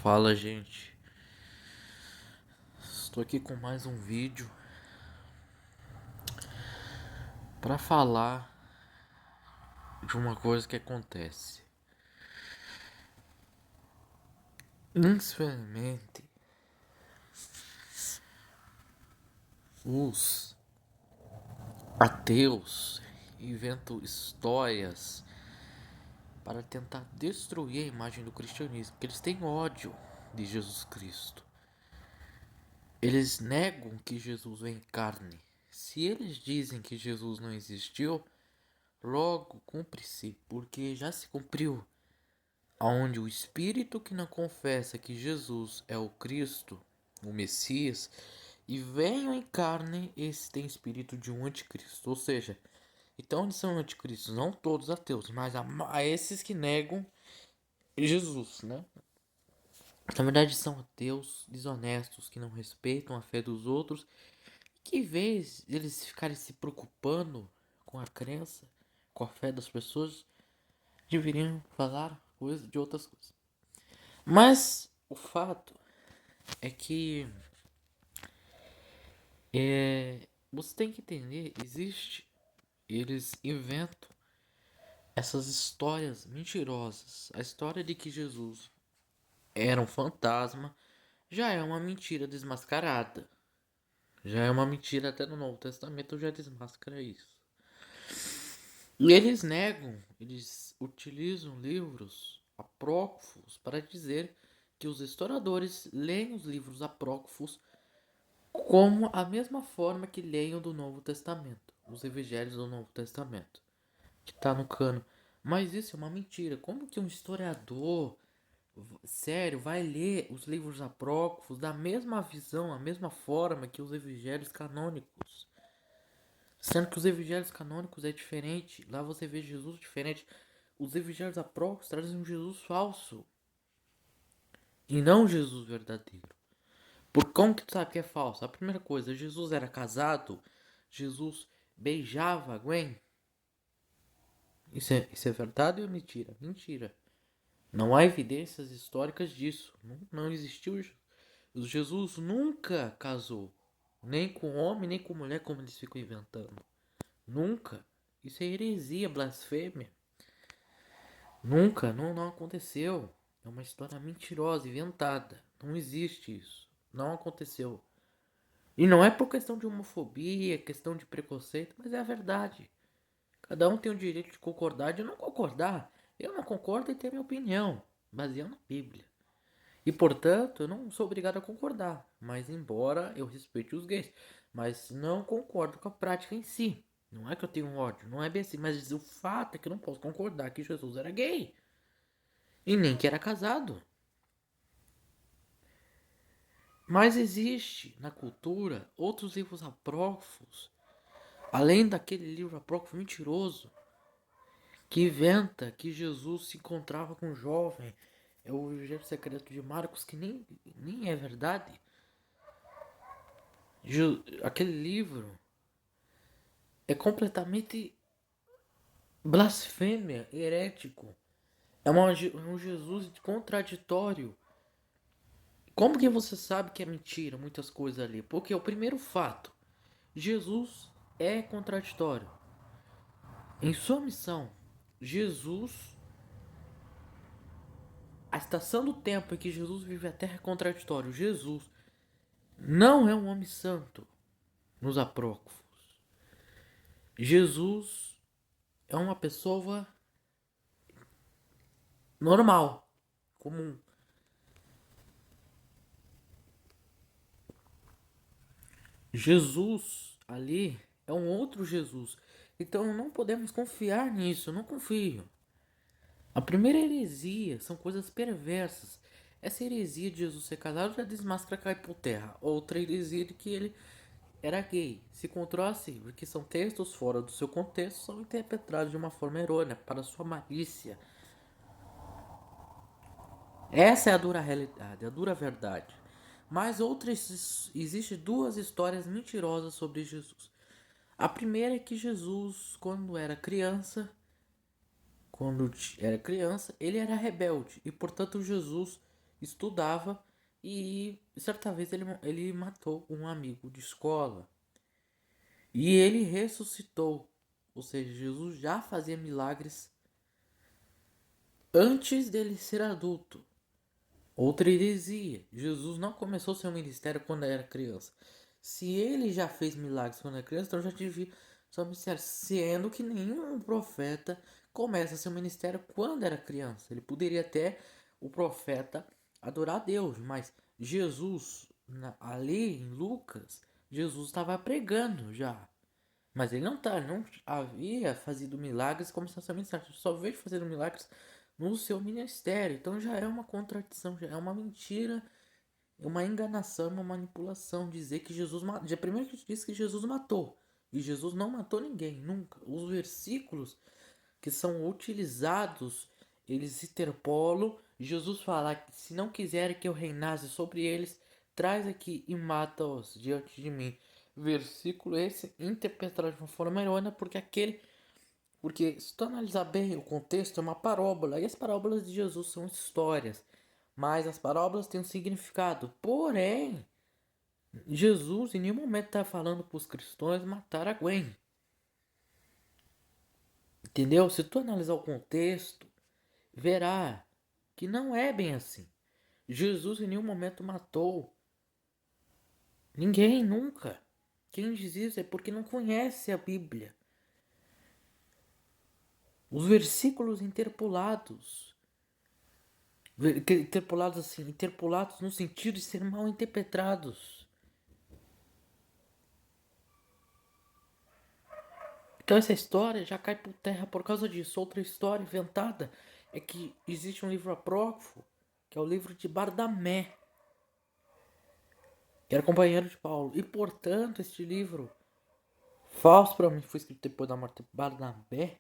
Fala, gente. Estou aqui com mais um vídeo para falar de uma coisa que acontece. Infelizmente, os ateus inventam histórias para tentar destruir a imagem do cristianismo, porque eles têm ódio de Jesus Cristo. Eles negam que Jesus vem em carne. Se eles dizem que Jesus não existiu, logo cumpre-se, porque já se cumpriu. Onde o espírito que não confessa que Jesus é o Cristo, o Messias, e venha em carne, esse tem espírito de um anticristo. Ou seja, então eles são anticristos, não todos ateus, mas a esses que negam Jesus, né? Na verdade são ateus desonestos, que não respeitam a fé dos outros, que em vez de eles ficarem se preocupando com a crença, com a fé das pessoas, deveriam falar de outras coisas. Mas o fato é que você tem que entender, eles inventam essas histórias mentirosas. A história de que Jesus era um fantasma já é uma mentira desmascarada. Já é uma mentira, até no Novo Testamento já desmascara isso. E eles negam, eles utilizam livros apócrifos para dizer que os historiadores leem os livros apócrifos como a mesma forma que leiam do Novo Testamento, os evangelhos do Novo Testamento, que está no cano. Mas isso é uma mentira. Como que um historiador sério vai ler os livros apócrifos da mesma visão, a mesma forma que os evangelhos canônicos? Sendo que os evangelhos canônicos é diferente. Lá você vê Jesus diferente. Os evangelhos apócrifos trazem um Jesus falso e não um Jesus verdadeiro. Por como que tu sabe que é falso? A primeira coisa, Jesus era casado, Jesus beijava Gwen. Isso é verdade ou mentira? Mentira. Não há evidências históricas disso. Não existiu. Jesus nunca casou. Nem com homem, nem com mulher, como eles ficam inventando. Nunca. Isso é heresia, blasfêmia. Nunca, não aconteceu. É uma história mentirosa, inventada. Não existe isso. Não aconteceu. E não é por questão de homofobia, questão de preconceito, mas é a verdade. Cada um tem o direito de concordar e de não concordar. Eu não concordo e tenho minha opinião, baseada na Bíblia. E portanto, eu não sou obrigado a concordar. Mas embora eu respeite os gays, mas não concordo com a prática em si. Não é que eu tenho ódio, não é bem assim, mas o fato é que eu não posso concordar que Jesus era gay. E nem que era casado. Mas existe na cultura outros livros apócrifos, além daquele livro apócrifo mentiroso, que inventa que Jesus se encontrava com um jovem. É o Evangelho Secreto de Marcos, que nem é verdade. Aquele livro é completamente blasfêmia, herético. É um Jesus contraditório. Como que você sabe que é mentira muitas coisas ali? Porque o primeiro fato, Jesus é contraditório. Em sua missão, Jesus, a estação do tempo em que Jesus vive a terra é contraditório. Jesus não é um homem santo nos apócrifos. Jesus é uma pessoa normal, comum. Jesus ali é um outro Jesus. Então não podemos confiar nisso, eu não confio. A primeira heresia são coisas perversas. Essa heresia de Jesus ser casado já desmascara cai por terra. Outra heresia de que ele era gay. Se encontrou assim, porque são textos fora do seu contexto, são interpretados de uma forma errônea, para sua malícia. Essa é a dura realidade, a dura verdade. Mas existem duas histórias mentirosas sobre Jesus. A primeira é que Jesus, quando era criança, ele era rebelde. E portanto Jesus estudava e certa vez ele matou um amigo de escola. E ele ressuscitou. Ou seja, Jesus já fazia milagres antes dele ser adulto. Outra heresia: Jesus não começou seu ministério quando era criança. Se ele já fez milagres quando era criança, então já devia seu ministério. Sendo que nenhum profeta começa seu ministério quando era criança. Ele poderia até, o profeta, adorar a Deus, mas Jesus, ali em Lucas, Jesus estava pregando já. Mas ele não havia fazido milagres como seu ministério. Só veio fazendo milagres no seu ministério. Então já é uma contradição, já é uma mentira, é uma enganação, uma manipulação dizer que Jesus matou. Já primeiro que diz que Jesus matou. E Jesus não matou ninguém, nunca. Os versículos que são utilizados, eles interpolam. Jesus fala que se não quiserem que eu reinasse sobre eles, traz aqui e mata-os diante de mim. Versículo esse interpretado de uma forma errônea, porque se tu analisar bem o contexto, é uma parábola, e as parábolas de Jesus são histórias, mas as parábolas têm um significado. Porém, Jesus em nenhum momento está falando para os cristãos matar a Gwen. Entendeu? Se tu analisar o contexto, verá que não é bem assim. Jesus em nenhum momento matou ninguém, nunca. Quem diz isso é porque não conhece a Bíblia. Os versículos interpolados assim, interpolados no sentido de ser mal interpretados. Então essa história já cai por terra por causa disso. Outra história inventada é que existe um livro apócrifo, que é o livro de Bardamé, que era companheiro de Paulo. E portanto, este livro falso, para mim, foi escrito depois da morte de Bardamé.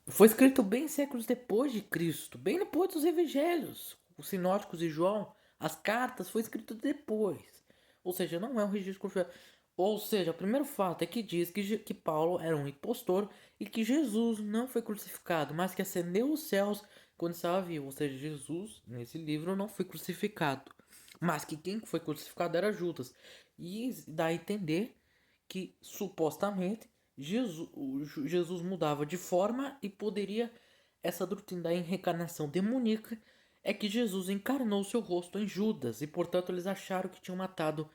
Foi escrito bem séculos depois de Cristo, bem depois dos evangelhos, os sinóticos de João. As cartas foi escrito depois. Ou seja, não é um registro confiável. Ou seja, o primeiro fato é que diz que Paulo era um impostor e que Jesus não foi crucificado, mas que ascendeu aos céus quando estava vivo. Ou seja, Jesus, nesse livro, não foi crucificado. Mas que quem foi crucificado era Judas. E dá a entender que supostamente Jesus mudava de forma e poderia, essa doutrina da reencarnação demoníaca é que Jesus encarnou seu rosto em Judas e portanto eles acharam que tinham matado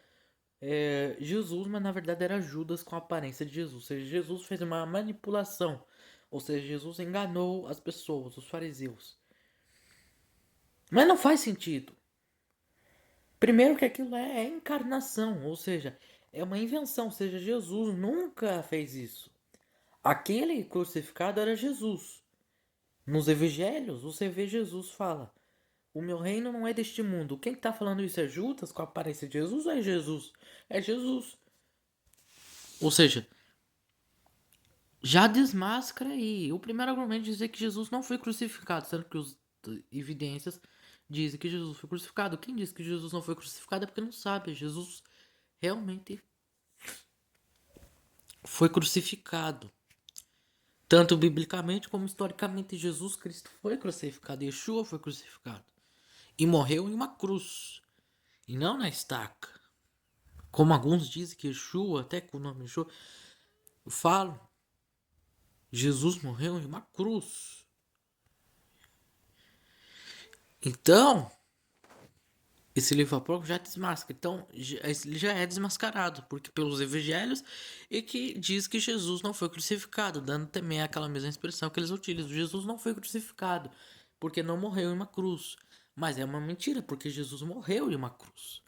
Jesus, mas na verdade era Judas com a aparência de Jesus. Ou seja, Jesus fez uma manipulação, ou seja, Jesus enganou as pessoas, os fariseus. Mas não faz sentido. Primeiro que aquilo é encarnação, ou seja, é uma invenção, ou seja, Jesus nunca fez isso. Aquele crucificado era Jesus. Nos evangelhos, você vê Jesus fala: o meu reino não é deste mundo. Quem está falando isso é Judas com a aparência de Jesus ou é Jesus? É Jesus. Ou seja, já desmascara aí. O primeiro argumento é dizer que Jesus não foi crucificado, sendo que as evidências dizem que Jesus foi crucificado. Quem diz que Jesus não foi crucificado é porque não sabe. Jesus realmente foi crucificado. Tanto biblicamente como historicamente, Jesus Cristo foi crucificado. Yeshua foi crucificado. E morreu em uma cruz. E não na estaca. Como alguns dizem que Yeshua, até com o nome Yeshua, falam. Jesus morreu em uma cruz. Então, esse livro apócrifo já desmascara. Então, ele já é desmascarado, porque pelos evangelhos, e que diz que Jesus não foi crucificado, dando também aquela mesma expressão que eles utilizam. Jesus não foi crucificado, porque não morreu em uma cruz. Mas é uma mentira, porque Jesus morreu em uma cruz.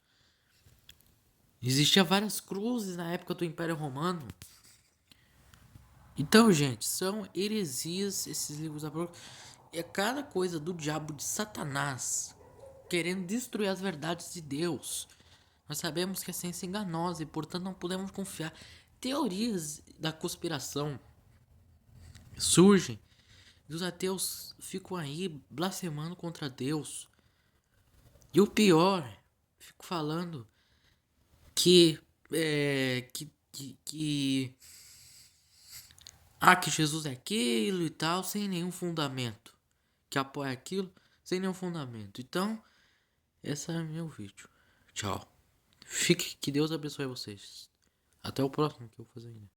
Existiam várias cruzes na época do Império Romano. Então, gente, são heresias esses livros apócrifos. É cada coisa do diabo, de Satanás, querendo destruir as verdades de Deus. Nós sabemos que a ciência é enganosa e, portanto, não podemos confiar. Teorias da conspiração surgem e os ateus ficam aí blasfemando contra Deus. E o pior, fico falando que que Jesus é aquilo e tal, sem nenhum fundamento que apoia aquilo, sem nenhum fundamento. Então, esse é meu vídeo. Tchau. Fique, que Deus abençoe vocês. Até o próximo que eu vou fazer ainda.